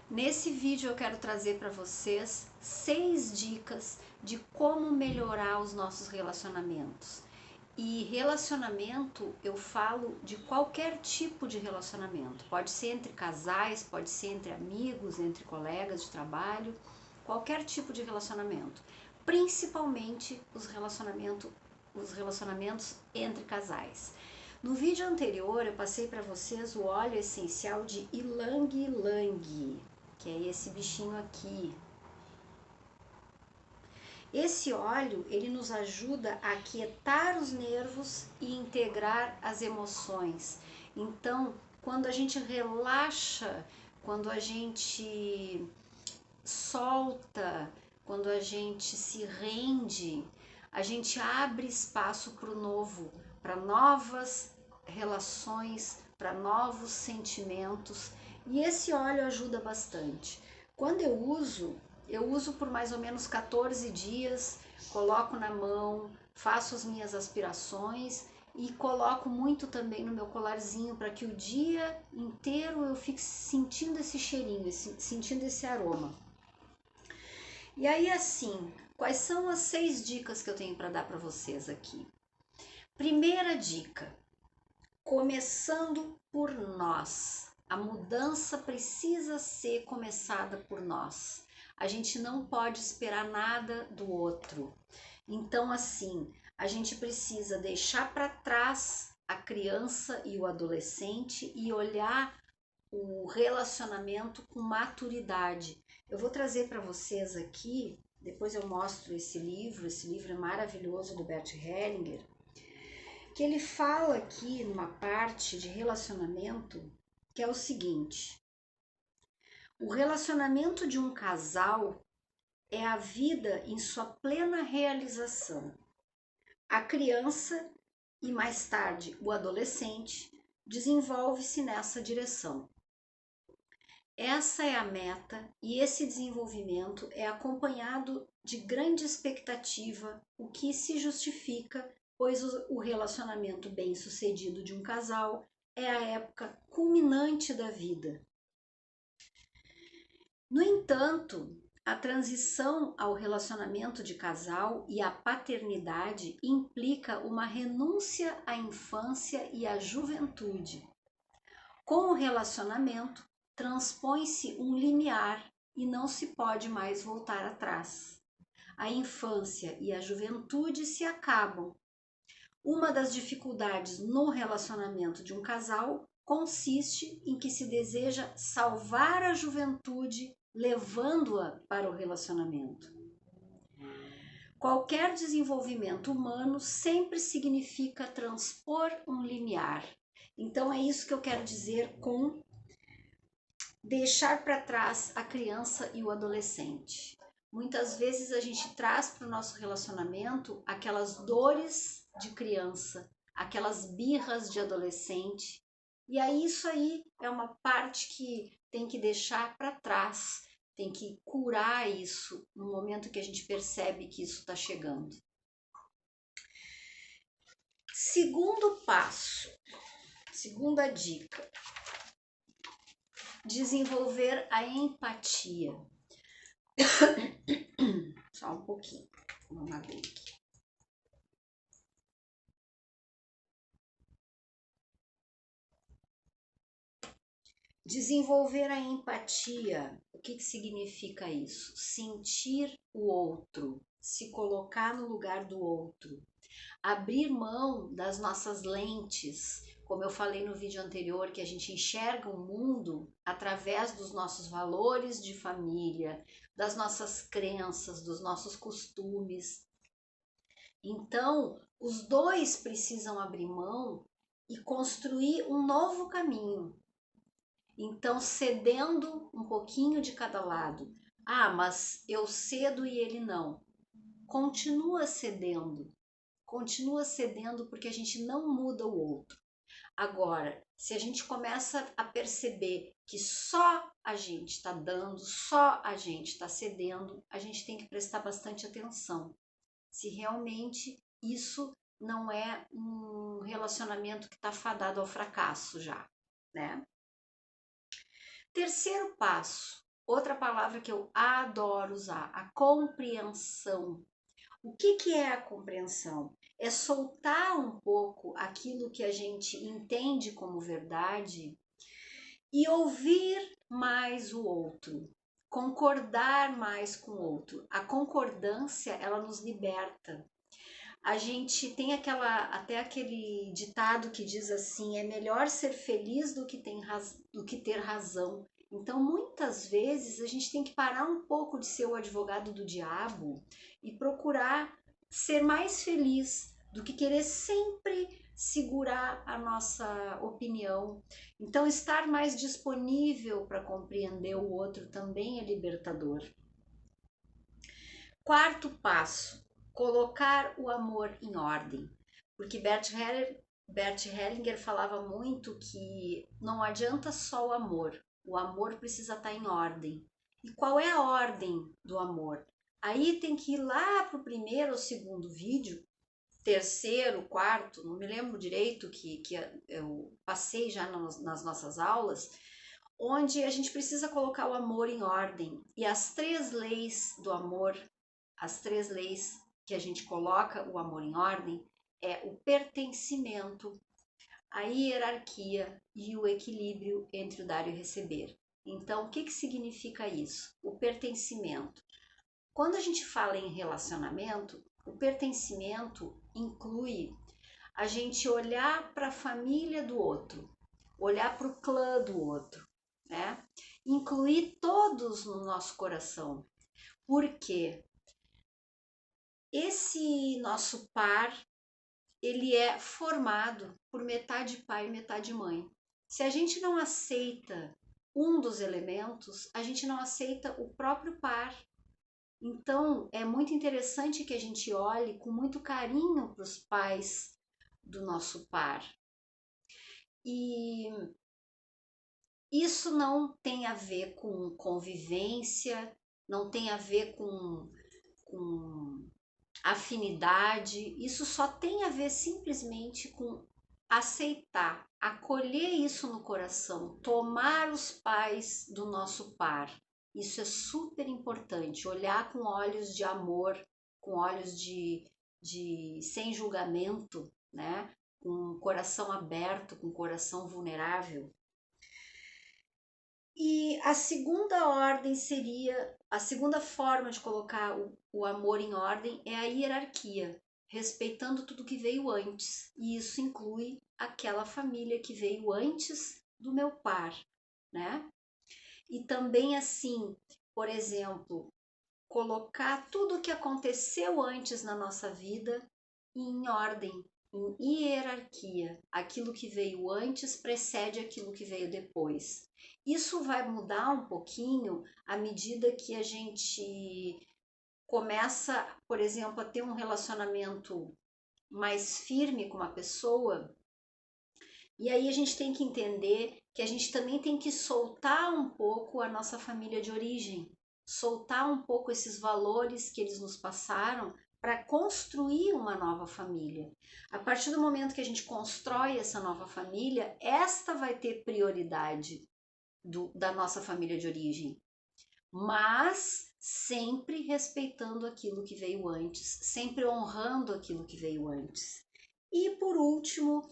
Nesse vídeo eu quero trazer para vocês 6 dicas de como melhorar os nossos relacionamentos. E relacionamento, eu falo de qualquer tipo de relacionamento. Pode ser entre casais, pode ser entre amigos, entre colegas de trabalho, qualquer tipo de relacionamento. Principalmente os relacionamentos entre casais. No vídeo anterior eu passei para vocês o óleo essencial de Ylang Ylang, que é esse bichinho aqui. Esse óleo, ele nos ajuda a aquietar os nervos e integrar as emoções. Então, quando a gente relaxa, quando a gente solta, quando a gente se rende, a gente abre espaço para o novo, para novas relações, para novos sentimentos. E esse óleo ajuda bastante. Quando eu uso por mais ou menos 14 dias, coloco na mão, faço as minhas aspirações e coloco muito também no meu colarzinho para que o dia inteiro eu fique sentindo esse cheirinho, sentindo esse aroma. E aí assim, quais são as 6 dicas que eu tenho para dar para vocês aqui? Primeira dica, começando por nós. A mudança precisa ser começada por nós. A gente não pode esperar nada do outro. Então, assim, a gente precisa deixar para trás a criança e o adolescente e olhar o relacionamento com maturidade. Eu vou trazer para vocês aqui, depois eu mostro esse livro é maravilhoso do Bert Hellinger, que ele fala aqui numa parte de relacionamento que é o seguinte: o relacionamento de um casal é a vida em sua plena realização. A criança e mais tarde o adolescente desenvolve-se nessa direção. Essa é a meta e esse desenvolvimento é acompanhado de grande expectativa, o que se justifica, pois o relacionamento bem-sucedido de um casal é a época culminante da vida. No entanto, a transição ao relacionamento de casal e à paternidade implica uma renúncia à infância e à juventude. Com o relacionamento, transpõe-se um limiar e não se pode mais voltar atrás. A infância e a juventude se acabam. Uma das dificuldades no relacionamento de um casal consiste em que se deseja salvar a juventude levando-a para o relacionamento. Qualquer desenvolvimento humano sempre significa transpor um limiar. Então é isso que eu quero dizer com deixar para trás a criança e o adolescente. Muitas vezes a gente traz para o nosso relacionamento aquelas dores de criança, aquelas birras de adolescente. E aí isso aí é uma parte que tem que deixar para trás, tem que curar isso no momento que a gente percebe que isso está chegando. Segundo passo, segunda dica: desenvolver a empatia. Só um pouquinho, vamos abrir aqui. Desenvolver a empatia, o que significa isso? Sentir o outro, se colocar no lugar do outro, abrir mão das nossas lentes, como eu falei no vídeo anterior, que a gente enxerga o mundo através dos nossos valores de família, das nossas crenças, dos nossos costumes. Então, os dois precisam abrir mão e construir um novo caminho. Então, cedendo um pouquinho de cada lado. Ah, mas eu cedo e ele não. Continua cedendo porque a gente não muda o outro. Agora, se a gente começa a perceber que só a gente está dando, só a gente está cedendo, a gente tem que prestar bastante atenção. Se realmente isso não é um relacionamento que está fadado ao fracasso já, né? Terceiro passo, outra palavra que eu adoro usar, a compreensão. O que é a compreensão? É soltar um pouco aquilo que a gente entende como verdade e ouvir mais o outro, concordar mais com o outro. A concordância, ela nos liberta. A gente tem até aquele ditado que diz assim: é melhor ser feliz do que ter razão. Então, muitas vezes, a gente tem que parar um pouco de ser o advogado do diabo e procurar ser mais feliz do que querer sempre segurar a nossa opinião. Então, estar mais disponível para compreender o outro também é libertador. Quarto passo, colocar o amor em ordem. Porque Bert Hellinger falava muito que não adianta só o amor precisa estar em ordem. E qual é a ordem do amor? Aí tem que ir lá para o primeiro ou segundo vídeo, terceiro, quarto, não me lembro direito, que eu passei já nas nossas aulas, onde a gente precisa colocar o amor em ordem. E as 3 leis do amor, as 3 leis que a gente coloca o amor em ordem, é o pertencimento, a hierarquia e o equilíbrio entre o dar e o receber. Então, o que significa isso? O pertencimento. Quando a gente fala em relacionamento, o pertencimento inclui a gente olhar para a família do outro, olhar para o clã do outro, né? Incluir todos no nosso coração. Por quê? Esse nosso par, ele é formado por metade pai e metade mãe. Se a gente não aceita um dos elementos, a gente não aceita o próprio par. Então, é muito interessante que a gente olhe com muito carinho para os pais do nosso par. E isso não tem a ver com convivência, não tem a ver com afinidade, isso só tem a ver simplesmente com aceitar, acolher isso no coração, tomar os pais do nosso par. Isso é super importante, olhar com olhos de amor, com olhos de sem julgamento, né? Com o coração aberto, com o coração vulnerável. E a segunda ordem seria, a segunda forma de colocar o amor em ordem é a hierarquia, respeitando tudo que veio antes. E isso inclui aquela família que veio antes do meu par, né? E também assim, por exemplo, colocar tudo o que aconteceu antes na nossa vida em ordem, em hierarquia. Aquilo que veio antes precede aquilo que veio depois. Isso vai mudar um pouquinho à medida que a gente começa, por exemplo, a ter um relacionamento mais firme com uma pessoa. E aí a gente tem que entender que a gente também tem que soltar um pouco a nossa família de origem, soltar um pouco esses valores que eles nos passaram para construir uma nova família. A partir do momento que a gente constrói essa nova família, esta vai ter prioridade da nossa família de origem, mas sempre respeitando aquilo que veio antes, sempre honrando aquilo que veio antes. E por último,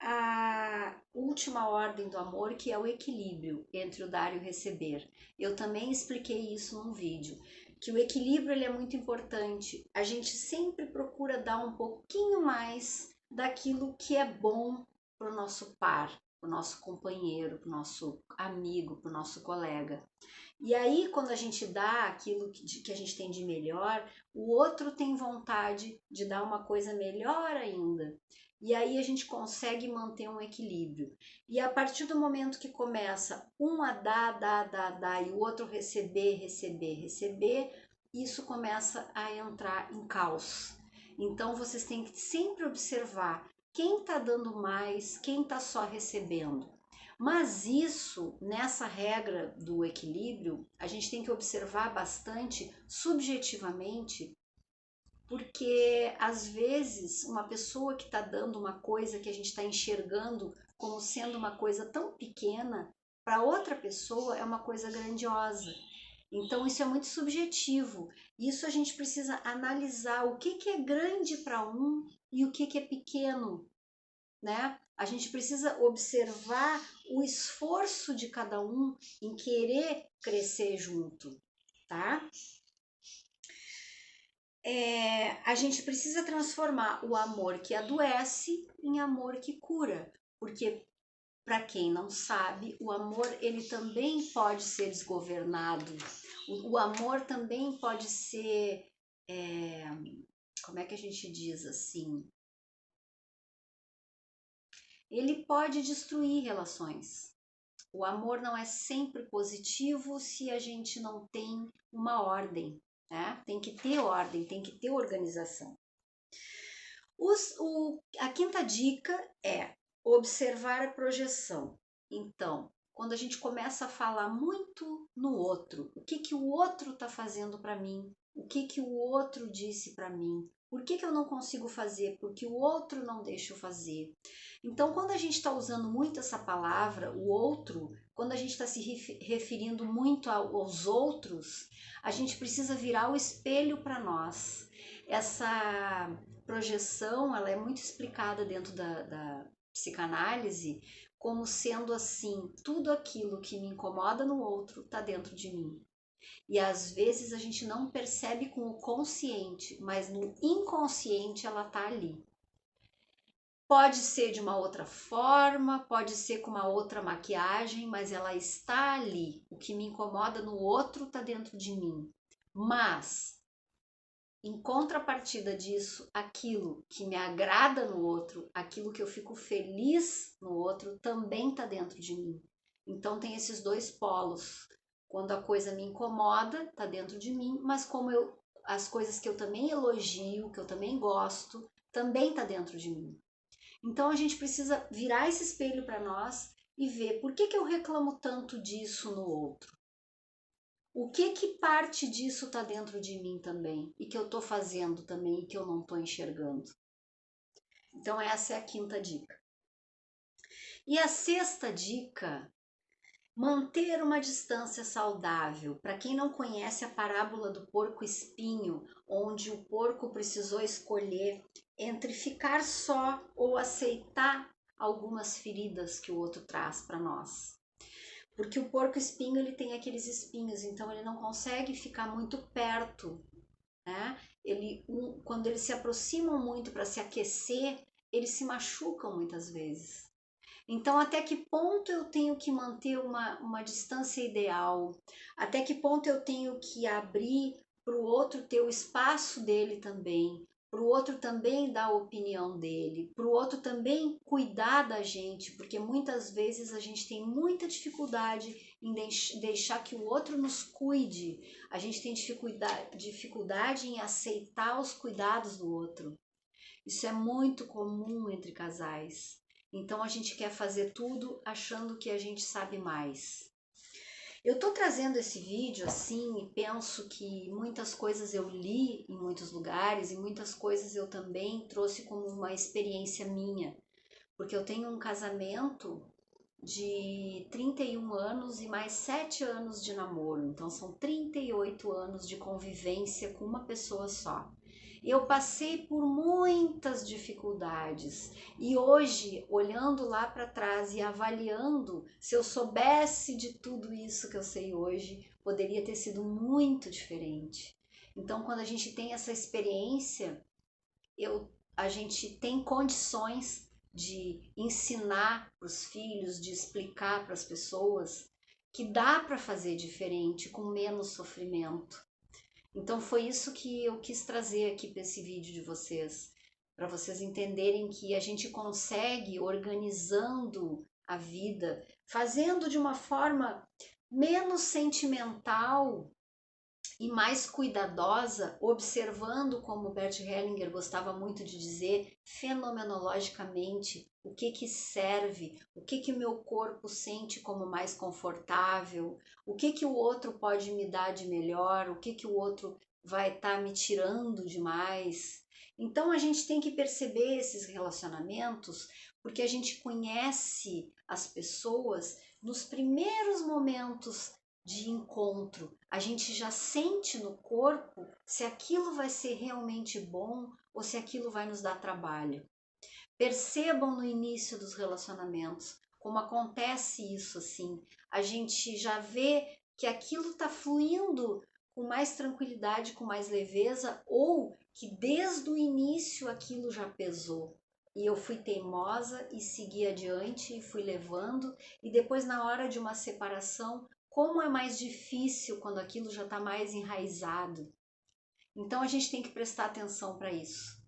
a última ordem do amor, que é o equilíbrio entre o dar e o receber. Eu também expliquei isso num vídeo, que o equilíbrio ele é muito importante. A gente sempre procura dar um pouquinho mais daquilo que é bom para o nosso par, para o nosso companheiro, para o nosso amigo, para o nosso colega. E aí, quando a gente dá aquilo que a gente tem de melhor, o outro tem vontade de dar uma coisa melhor ainda. E aí a gente consegue manter um equilíbrio. E a partir do momento que começa um a dar, e o outro receber, isso começa a entrar em caos. Então vocês têm que sempre observar quem está dando mais, quem está só recebendo. Mas isso, nessa regra do equilíbrio, a gente tem que observar bastante subjetivamente, porque às vezes uma pessoa que está dando uma coisa que a gente está enxergando como sendo uma coisa tão pequena, para outra pessoa é uma coisa grandiosa. Então isso é muito subjetivo. Isso a gente precisa analisar o que é grande para um e o que é pequeno, né? A gente precisa observar o esforço de cada um em querer crescer junto, tá? A gente precisa transformar o amor que adoece em amor que cura, porque para quem não sabe, o amor ele também pode ser desgovernado. O amor também pode ser, como é que a gente diz assim? Ele pode destruir relações. O amor não é sempre positivo se a gente não tem uma ordem, né? Tem que ter ordem, tem que ter organização. A quinta dica é observar a projeção. Então, quando a gente começa a falar muito no outro, o que o outro está fazendo para mim? O que o outro disse para mim? Por que eu não consigo fazer? Porque o outro não deixa eu fazer. Então, quando a gente está usando muito essa palavra, o outro, quando a gente está se referindo muito aos outros, a gente precisa virar o espelho para nós. Essa projeção, ela é muito explicada dentro da psicanálise como sendo assim, tudo aquilo que me incomoda no outro está dentro de mim. E às vezes a gente não percebe com o consciente, mas no inconsciente ela está ali. Pode ser de uma outra forma, pode ser com uma outra maquiagem, mas ela está ali. O que me incomoda no outro está dentro de mim. Mas em contrapartida disso, aquilo que me agrada no outro, aquilo que eu fico feliz no outro, também está dentro de mim. Então tem esses dois polos. Quando a coisa me incomoda, está dentro de mim, mas as coisas que eu também elogio, que eu também gosto, também está dentro de mim. Então a gente precisa virar esse espelho para nós e ver por que eu reclamo tanto disso no outro. O que parte disso está dentro de mim também e que eu estou fazendo também e que eu não estou enxergando? Então essa é a quinta dica. E a sexta dica, manter uma distância saudável. Para quem não conhece a parábola do porco-espinho, onde o porco precisou escolher entre ficar só ou aceitar algumas feridas que o outro traz para nós. Porque o porco-espinho ele tem aqueles espinhos, então ele não consegue ficar muito perto, né? Quando eles se aproximam muito para se aquecer, eles se machucam muitas vezes. Então, até que ponto eu tenho que manter uma distância ideal? Até que ponto eu tenho que abrir para o outro ter o espaço dele também? Para o outro também dar a opinião dele? Para o outro também cuidar da gente? Porque muitas vezes a gente tem muita dificuldade em deixar que o outro nos cuide. A gente tem dificuldade em aceitar os cuidados do outro. Isso é muito comum entre casais. Então a gente quer fazer tudo achando que a gente sabe mais. Eu tô trazendo esse vídeo assim e penso que muitas coisas eu li em muitos lugares e muitas coisas eu também trouxe como uma experiência minha, porque eu tenho um casamento de 31 anos e mais 7 anos de namoro, então são 38 anos de convivência com uma pessoa só. Eu passei por muitas dificuldades e hoje, olhando lá para trás e avaliando, se eu soubesse de tudo isso que eu sei hoje, poderia ter sido muito diferente. Então, quando a gente tem essa experiência, a gente tem condições de ensinar para os filhos, de explicar para as pessoas que dá para fazer diferente com menos sofrimento. Então foi isso que eu quis trazer aqui para esse vídeo de vocês, para vocês entenderem que a gente consegue organizando a vida, fazendo de uma forma menos sentimental e mais cuidadosa, observando, como Bert Hellinger gostava muito de dizer, fenomenologicamente, o que serve, o que o meu corpo sente como mais confortável, o que o outro pode me dar de melhor, o que o outro vai estar me tirando demais. Então a gente tem que perceber esses relacionamentos, porque a gente conhece as pessoas nos primeiros momentos de encontro. A gente já sente no corpo se aquilo vai ser realmente bom ou se aquilo vai nos dar trabalho. Percebam no início dos relacionamentos como acontece isso assim. A gente já vê que aquilo está fluindo com mais tranquilidade, com mais leveza, ou que desde o início aquilo já pesou. E eu fui teimosa e segui adiante e fui levando, e depois na hora de uma separação, como é mais difícil quando aquilo já está mais enraizado. Então a gente tem que prestar atenção para isso.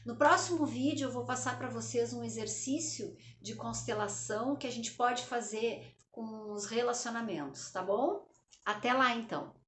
No próximo vídeo eu vou passar para vocês um exercício de constelação que a gente pode fazer com os relacionamentos, tá bom? Até lá então!